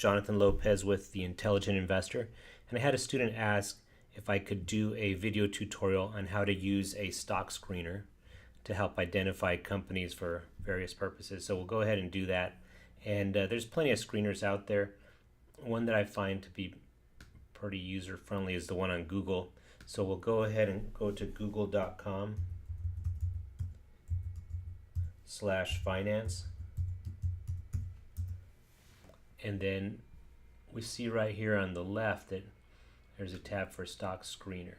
Jonathan Lopez with The Intelligent Investor, and I had a student ask if I could do a video tutorial on how to use a stock screener to help identify companies for various purposes. So we'll go ahead and do that. And there's plenty of screeners out there. One that I find to be pretty user friendly is the one on Google. So we'll go ahead and go to google.com/finance. And then we see right here on the left that there's a tab for stock screener.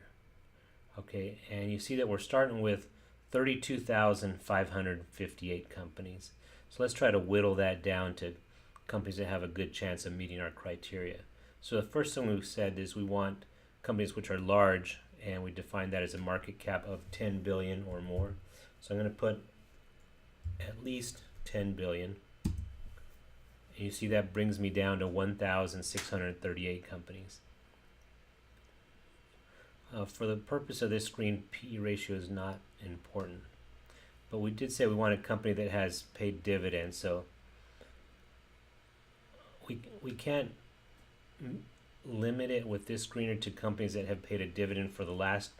Okay, and you see that we're starting with 32,558 companies. So let's try to whittle that down to companies that have a good chance of meeting our criteria. So the first thing we said is we want companies which are large, and we define that as a market cap of 10 billion or more. So I'm going to put at least 10 billion. And you see that brings me down to 1,638 companies. For the purpose of this screen, PE ratio is not important. But we did say we want a company that has paid dividends, so we can't limit it with this screener to companies that have paid a dividend for the last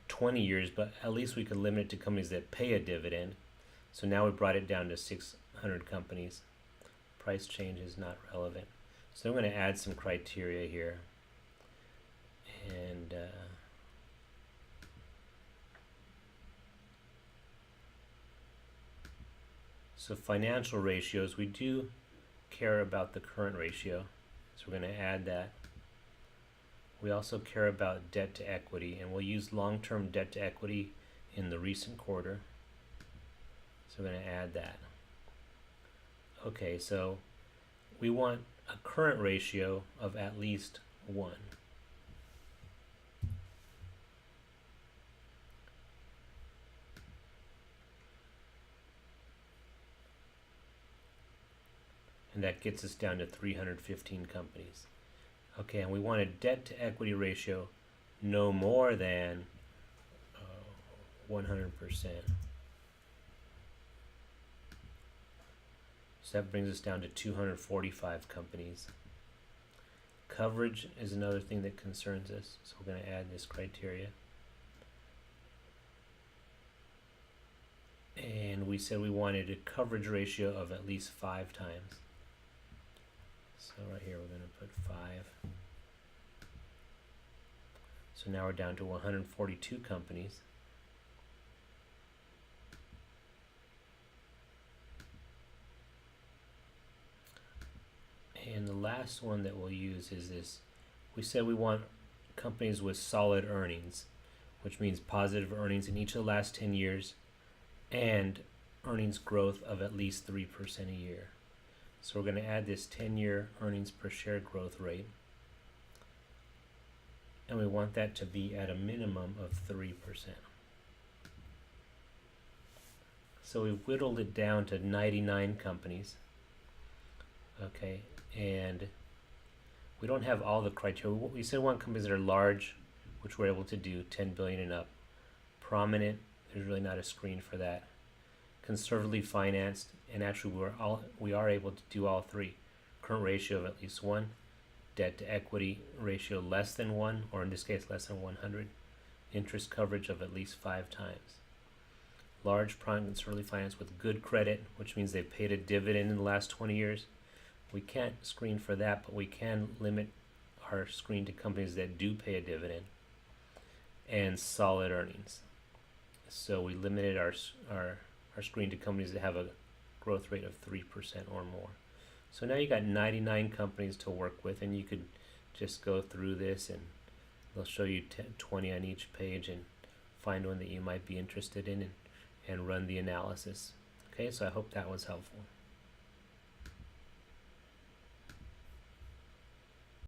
20 years, but at least we could limit it to companies that pay a dividend. So now we brought it down to 600 companies. Price change is not relevant. So I'm going to add some criteria here. And so financial ratios, we do care about the current ratio, so we're going to add that. We also care about debt to equity, and we'll use long-term debt to equity in the recent quarter, so we're going to add that. Okay, so we want a current ratio of at least 1. And that gets us down to 315 companies. Okay, and we want a debt to equity ratio no more than 100%. So that brings us down to 245 companies. Coverage is another thing that concerns us, so we're going to add this criteria. And we said we wanted a coverage ratio of at least 5 times. So right here we're going to put 5. So now we're down to 142 companies. And the last one that we'll use is this. We said we want companies with solid earnings, which means positive earnings in each of the last 10 years and earnings growth of at least 3% a year. So we're going to add this 10-year earnings per share growth rate. And we want that to be at a minimum of 3%. So we've whittled it down to 99 companies. Okay, and we don't have all the criteria. We said we want companies that are large, which we're able to do, 10 billion and up. Prominent, there's really not a screen for that. Conservatively financed, and actually we are able to do all 3. Current ratio of at least 1, debt to equity ratio less than 1, or in this case less than 100, interest coverage of at least 5 times. Large, prime, conservatively financed with good credit, which means they've paid a dividend in the last 20 years. We can't screen for that, but we can limit our screen to companies that do pay a dividend. And solid earnings. So we limited our screen to companies that have a growth rate of 3% or more. So now you got 99 companies to work with, and you could just go through this and they'll show you 20 on each page and find one that you might be interested in and run the analysis. Okay, so I hope that was helpful.